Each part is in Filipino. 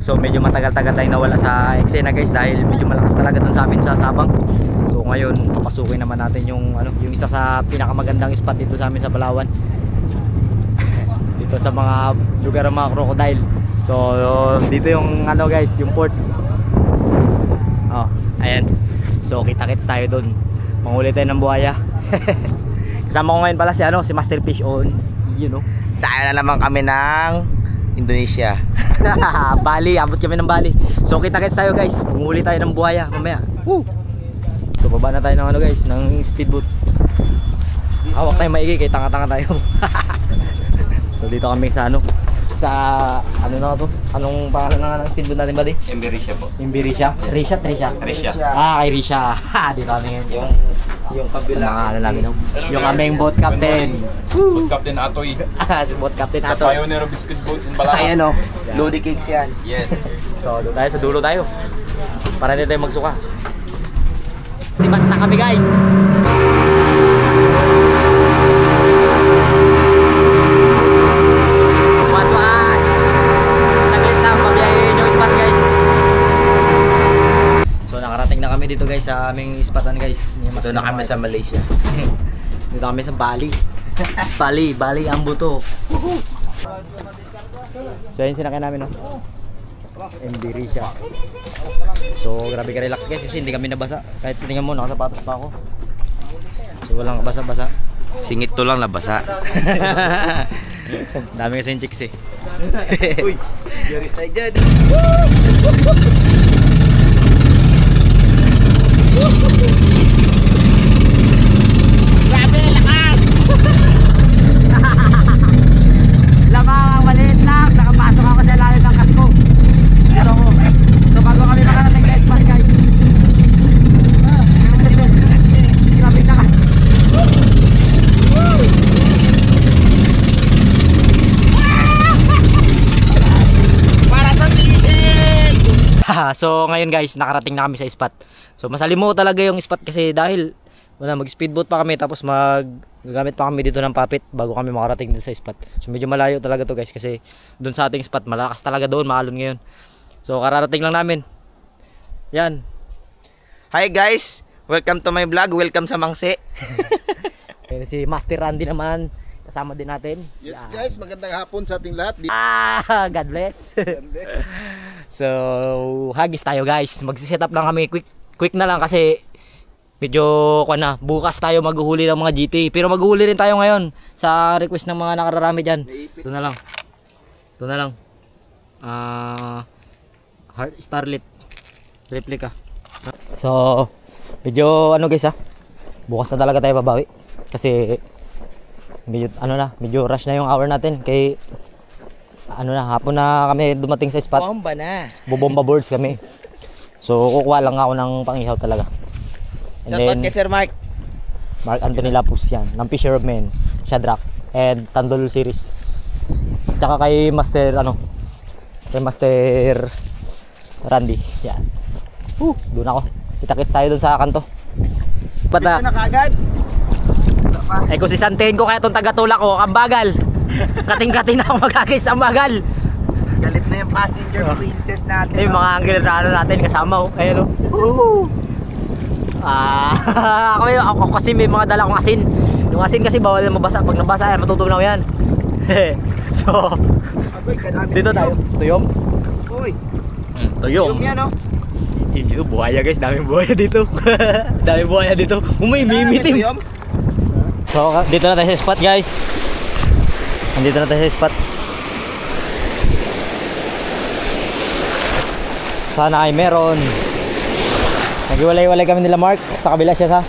So medyo matagal-tagal tayong nawala sa eksena guys dahil medyo malakas talaga dun sa amin sa Sabang. So ngayon papasukin naman natin yung yung isa sa pinakamagandang spot dito sa amin sa Palawan. Dito sa mga lugar ng mga crocodile. So dito yung guys, yung port. Oh, ayan. So kita-kits tayo doon. Manghuli tayo ng buhaya. Kasama ko ngayon pala si Master Fish on, Tayo na naman kami ng Indonesia. Bali, abot kami ng Bali. So kita-kits tayo guys. Manghuli tayo ng buhaya mamaya. Woo! So baba na tayo ng guys, ng speedboat. Hawak tayo maigi kay tanga-tanga tayo. So dito kami sa na to? Anong pangalan ng speedboat natin ba di? Imbirisha po. Imbirisha? Risha? Kay Risha. Dito kami ngayon. Yung kabila. Namin yung aming boat captain. Boat Captain Atoy. Si boat captain The Atoy. pioneer of speedboat in Balacan. Ayan o, Lodi Cakes yan. Yes. So doon tayo sa dulo tayo. Para hindi tayo magsuka. Sibat na kami guys. Dito guys sa aming spatan guys. Dito na kami sa Malaysia. Dito kami sa Bali. Bali ang buto. So yun sinakay namin Imbirisha. So grabe ka relax guys kasi hindi kami nabasa. Kahit tingnan mo nakasapatos pa ako. So walang basa-basa. Singit to lang nabasa. Dami kasi yung chicks Uy, yari tayo dyan. Grabe, lakas! Lamang, maliit lang. Nakapasok ako sa lalim ng kasko. Pero, so bago kami makarating sa spot guys. Grabe lakas. Para sa fishing! So ngayon guys, nakarating na kami sa spot. So masalimuot talaga yung spot kasi dahil mag-speedboat pa kami tapos gagamit pa kami dito ng papit bago kami makarating dito sa spot. So medyo malayo talaga to guys kasi doon sa ating spot malakas talaga doon, maalon ngayon. So kararating lang namin. Yan. Hi guys, welcome to my vlog. Welcome sa Mangse. Si Master Randy naman kasama din natin. Yes guys, magandang hapon sa ating lahat. God bless. So hagis tayo guys. Magsi-set up lang kami quick na lang kasi medyo bukas tayo maghuhuli ng mga GT. Pero maghuhuli rin tayo ngayon sa request ng mga nakararami dyan. Ito na lang. Heart Starlet replica. So medyo guys bukas na talaga tayo babawi kasi medyo rush na yung hour natin kay hapon na kami dumating sa spot. Bomba na. Bobomba boards kami. So kukuha lang ako ng pangihaw talaga. Shoutout kay Sir Mark Anthony Lapus yan ng Fisherman, Shadrack and Tandol series. Tsaka kay Master Randy. Yan. Doon ako. Kita-kits tayo doon sa kanto. Pata na kagad. Kung sisantahin ko kaya itong taga-tulak ko, ang bagal. Kating-kating na ako magkakis, ang bagal. Galit na yung passenger princess natin. Yung mga angler na natin kasama Ayun ako kasi may mga dala kong asin. Yung asin kasi bawal na mabasa. Pag nabasa matutunaw yan. So dito tayo. Tuyom. Uy, Tuyom. yan Dito buhaya guys, daming buhaya dito. Daming buhaya dito. Umimimitim. So dito na tayo sa spot guys. Nandito na tayo sa spot. Sana ay meron. Naghiwalay-walay kami nila Mark. Sa kabila siya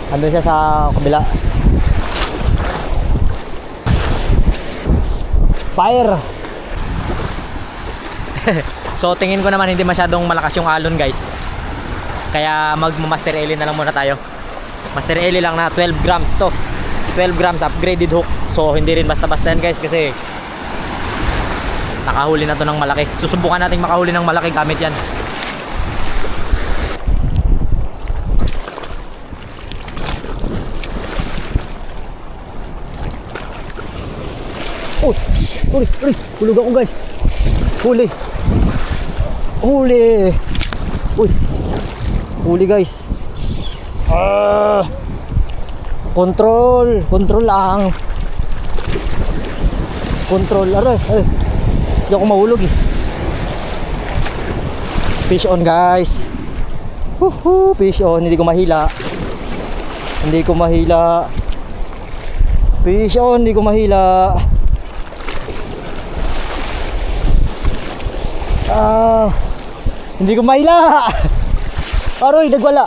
andun siya sa kabila. Fire. So tingin ko naman hindi masyadong malakas yung alon guys. Kaya mag-master Ellie na lang muna tayo. Master Ellie lang na 12 grams to. 12 grams upgraded hook. So hindi rin basta-basta yan guys kasi nakahuli na to ng malaki. Susubukan nating makahuli ng malaki gamit yan. Uy, hulog ako guys. Huli. Huli. Uy. Huli guys. Control. Control lang. Control. Aray. Hindi ako mahulog eh. Fish on guys. Fish on. Hindi ko mahila. Hindi ko mahila. Fish on. Hindi ko mahila. Hindi ko mahila. Aroy, nagwala.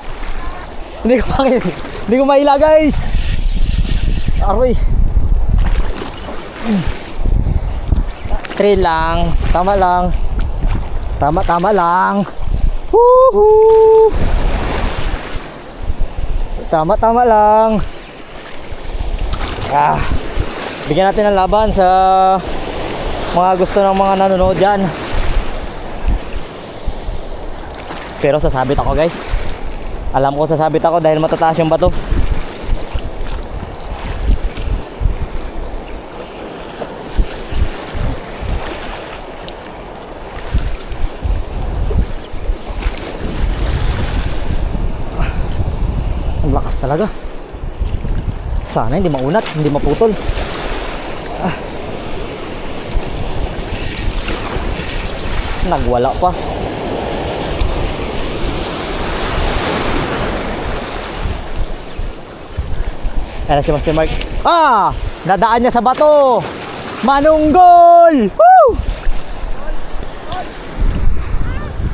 Hindi ko mahila guys. Aroy. Trail lang. Tama lang. Tama lang. Woohoo. Tama lang. Bigyan natin ng laban sa mga gusto ng mga nanonood dyan. Pero sasabit ako guys. Alam ko sasabit ako dahil matataas yung bato. Ang lakas talaga. Sana hindi maunat, hindi maputol. Nagwala pa. Ayan si Master Mark. Nadaan niya sa bato. Manunggol. Woo!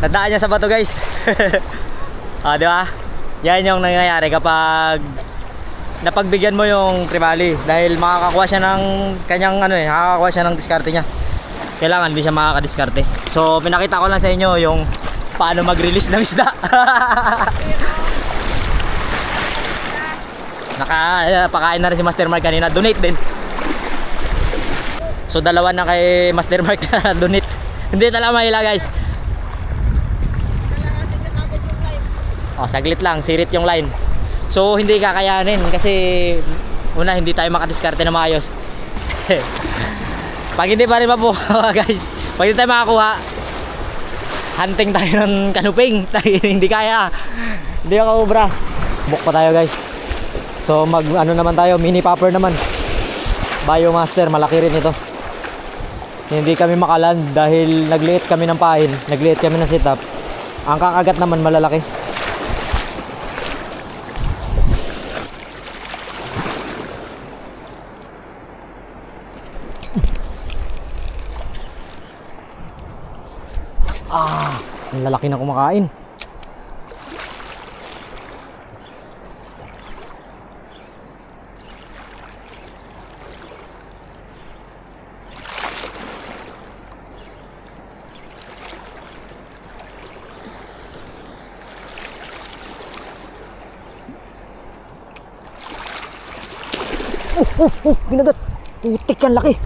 Nadaan niya sa bato guys. Di ba? Yan yung nangyayari kapag napagbigyan mo yung trevally. Dahil makakakuha siya ng kanyang makakakuha siya ng diskarte niya. Kailangan hindi siya makakadiskarte. So pinakita ko lang sa inyo yung paano mag-release ng isda. Nakapakain na rin si Master Mark kanina. Donate din. So dalawa na kay Master Mark na donate. Hindi talaga mahila guys. Saglit lang, sirit yung line. So hindi kakayanin kasi una hindi tayo makadiskarte na maayos. Pag hindi pa rin mapuha guys, pag hindi tayo makakuha, hunting tayo ng kanuping. Hindi kaya. Hindi ako ubra. Book pa tayo guys. So naman tayo, mini popper naman. Biomaster, malaki rin ito. Hindi kami makaland dahil nagliit kami ng pain, nagliit kami ng setup. Ang kakagat naman malalaki. Ang lalaki na kumakain. Ginagat. Putik yan, laki.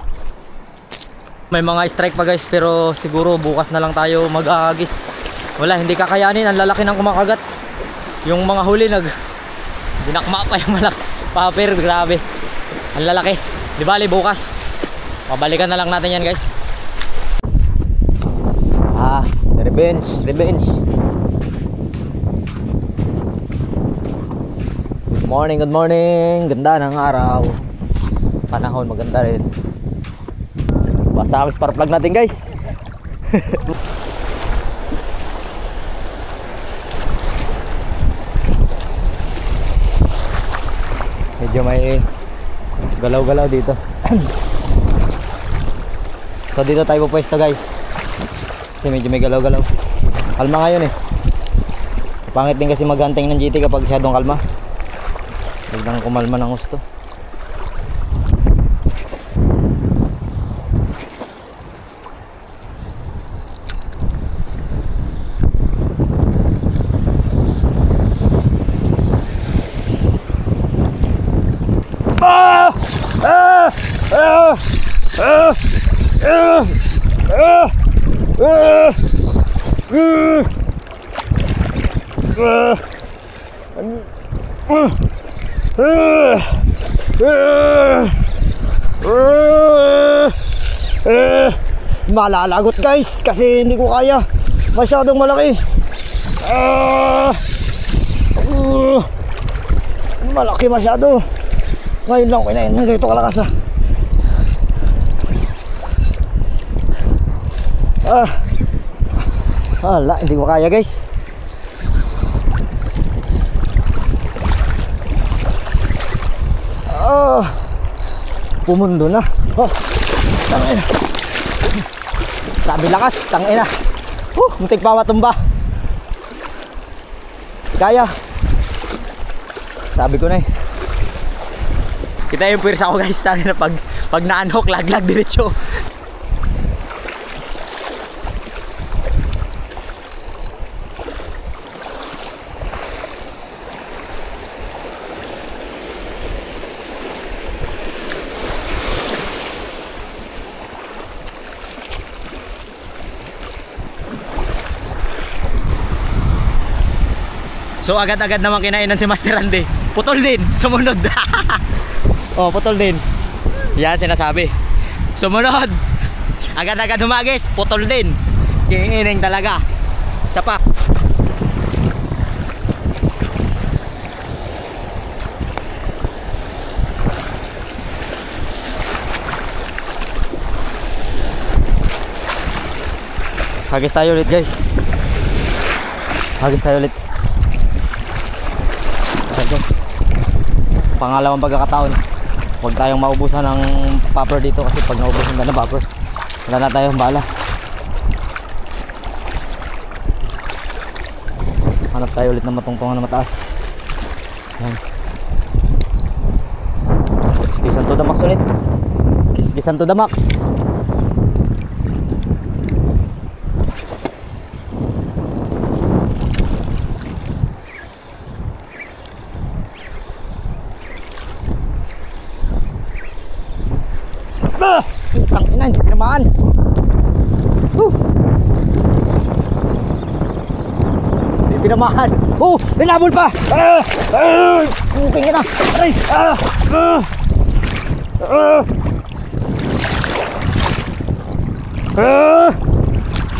May mga strike pa guys, pero siguro bukas na lang tayo mag-aagis. Wala, hindi kakayanin. Ang lalaki ng kumakagat. Yung mga huli dinakma pa yung malaki paper, grabe. Ang lalaki. Di bali bukas mabalikan na lang natin yan guys. Revenge. Good morning. Ganda ng araw. Panahon maganda rin. Basa ang spark plug natin guys. Medyo may galaw-galaw dito. So dito tayo pupwesto guys. Kasi medyo may galaw-galaw. Kalma ngayon eh. Pangit din kasi maghunting ng GT kapag masyadong kalma. Biglang kumalma ng gusto. malalagot guys kasi hindi ko kaya. Masyadong malaki. Malaki masyado. Ngayon lang kinain ng ganito kalakas Wala, hindi ko kaya guys. Pumundo na. Tangina. Grabe lakas, tangina. Muntik pa matumba. Kaya. Sabi ko na Kita yung pwersa ko guys, tangina pag na-unhook, laglag diretso. So agad-agad naman kinainan si Master Randy. Putol din, sumunod. Oh, putol din. Yan sinasabi. Sumunod. Agad-agad humagis, putol din. Kingining talaga. Sapak. Hagis tayo ulit guys. Hagis tayo ulit. Pangalawang pagkakataon. Huwag tayong maubusan ng popper dito kasi pag naubusan na ng popper, wala na tayong bala. Hanap tayo ulit ng matungtungan na mataas. Yan. Kiskisan to the max ulit. Kiskisan to the max. Tangina, hindi tinamaan. Hindi tinamaan. Binabol pa. Tingin na. Aray.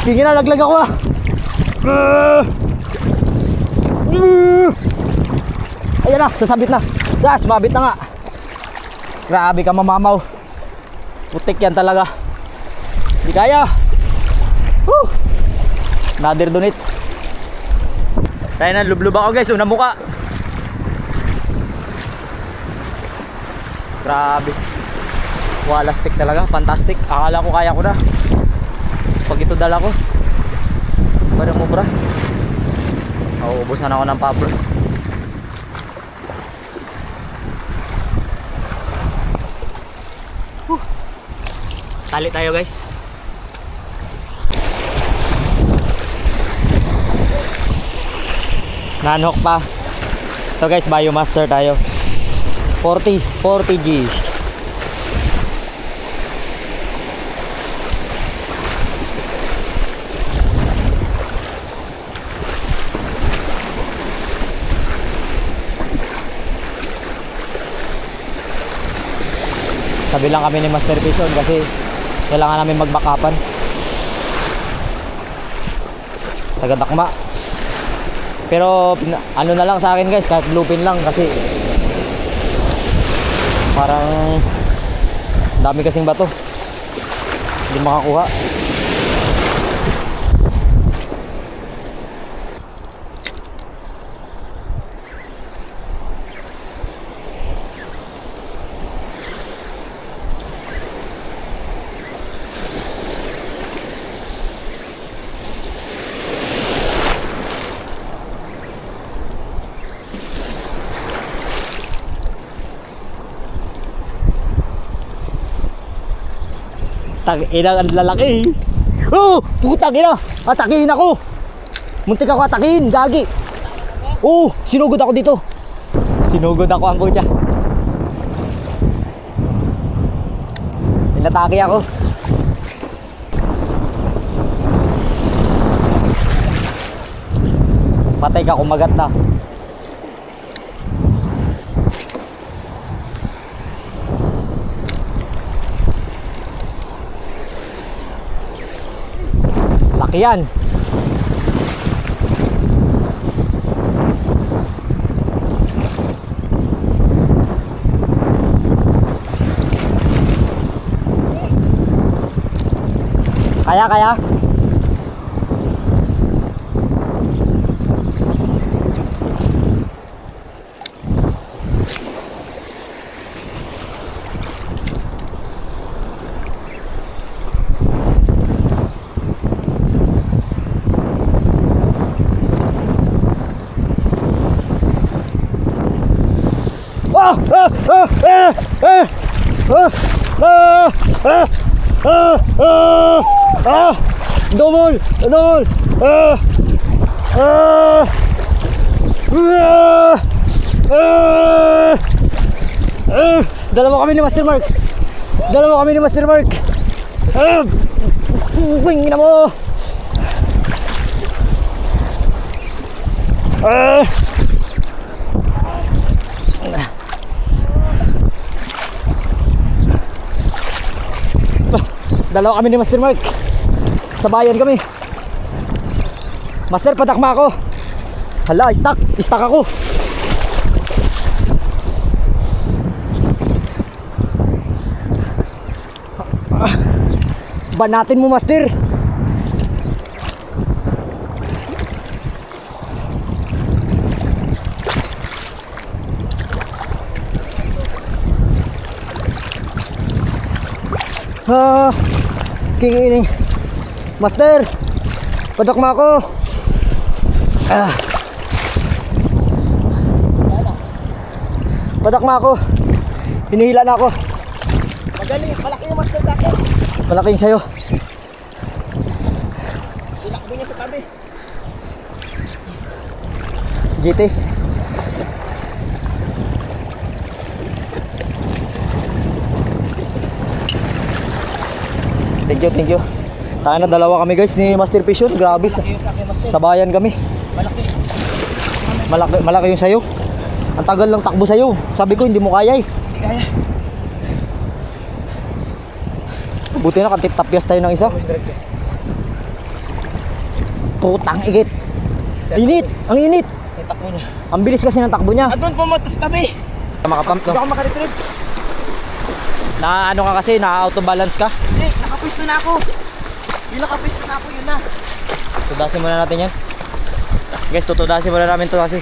Tingin na, laglag ako Ayan na, sasabit na. Gas, mabit na nga. Grabe ka mamamaw. Putik yan talaga. Hindi kaya. Nadir donate. Tayo na, lublub ako guys. Unang muka. Grabe. Wala stick talaga. Fantastic. Akala ko kaya ko na. Pag ito dala ko, parang mubra. Uubusan ako ng popper. Tali tayo guys. Nanhook pa. So guys, Biomaster tayo. 40G. Sabi lang kami ni Master Vision kasi kailangan namin magbackupan. Taga-dakma. Pero ano na lang sa akin guys, kahit bluepin lang kasi parang dami kasing bato. Hindi makakuha. Tag-ina ang lalaki. Putang ina. Atakihin ako. Muntik ako atakihin, gagi. Sinugod ako dito. Sinugod ako ang kutya. Inatake ako. Patay ka, kumagat na. Malaki yan. Kaya. Double. Dalawa kami ni Master Mark. Wing na mo. Dalawa kami ni Master Mark. Sabayan kami. Master, padakma ako. Hala, stuck ako. Banatin mo, Master. Kingining. Master, padakma ako. Padakma ako. Hinihila na ako. Magaling, malaki yung master sa akin. Malaki yung sayo. Tinakbo niya sa tabi. GT. Thank you. Tayo na, dalawa kami guys ni Master Vision. Grabe, Malaki yung sa akin, master. sabayan kami. Malaki yung sayo. Ang tagal lang takbo sayo. Sabi ko hindi mo kaya eh. Hindi kaya. Buti na katip-tapyas tayo ng isa. Putang igit. Ang init. May takbo niya. Ang bilis kasi ng takbo niya. Doon pumunta sa tabi. Makapump Hindi no? ako makaretrieve. Na ano ka kasi, na auto balance ka. Hindi, nakapwisto na ako. Yun na. Tudasin muna natin yan. Guys, tutudasin muna namin to kasi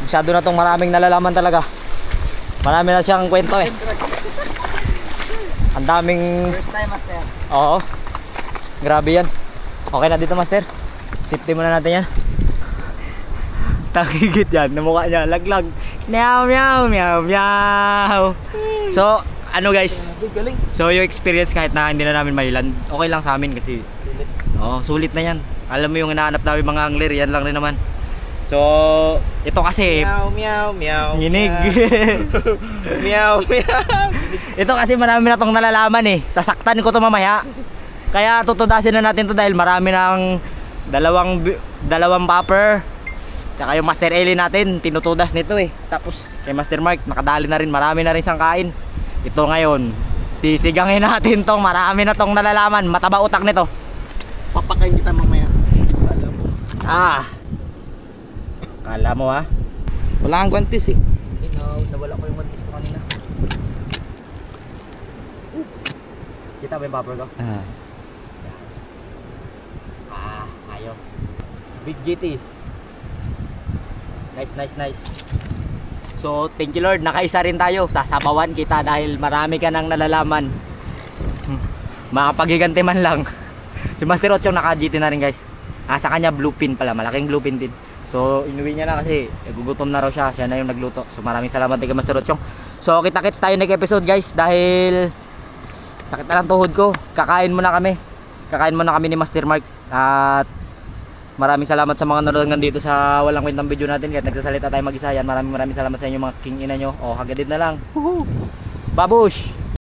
masyado na tong maraming nalalaman talaga. Marami na siyang kwento eh. Ang daming... First time, master. Oo. Grabe yan. Okay na dito, Master. Safety muna natin yan. Takigit yan. Namukha niya. Laglag. Meow. So, ano guys? Galing. So, yung experience kahit na hindi na namin mailan, okay lang sa amin kasi sulit na yan. Alam mo yung hinahanap namin mga angler, yan lang rin naman. So, ito kasi Meow. Nginig. Meow. Ito kasi marami na tong nalalaman eh. Sasaktan ko to mamaya. Kaya tutudasin na natin to dahil marami ng dalawang popper. Tsaka yung Master Eli natin, tinutudas nito eh. Tapos kay Master Mark, nakadali na rin, marami na rin siyang kain. Ito ngayon, tisigangin natin tong marami na tong nalalaman. Mataba utak nito. Papakain kita mamaya. Kala mo ha? Wala kang guantes eh. Nawala ko yung mantis ko kanina. Kita ba yung popper ko? Ayos. Big GT. Nice. So, thank you Lord, nakaisa rin tayo. Sasabawan kita dahil marami ka nang nalalaman. Makapaghiganti man lang. Si Master Ochong naka-GT na rin guys. Sa kanya blue pin pala, malaking blue pin din. So, inuwi niya na kasi gugutom na raw siya. Siya na yung nagluto. So, maraming salamat kay Master Ochong. So, kita-kits tayo next episode guys. Dahil sakit na lang tuhod ko. Kakain muna kami ni Master Mark. At maraming salamat sa mga nanonood dito sa walang kwentang video natin. Kahit nagsasalita tayo mag-isa yan. Maraming salamat sa inyo mga king ina nyo. Hagadid na lang. Babush!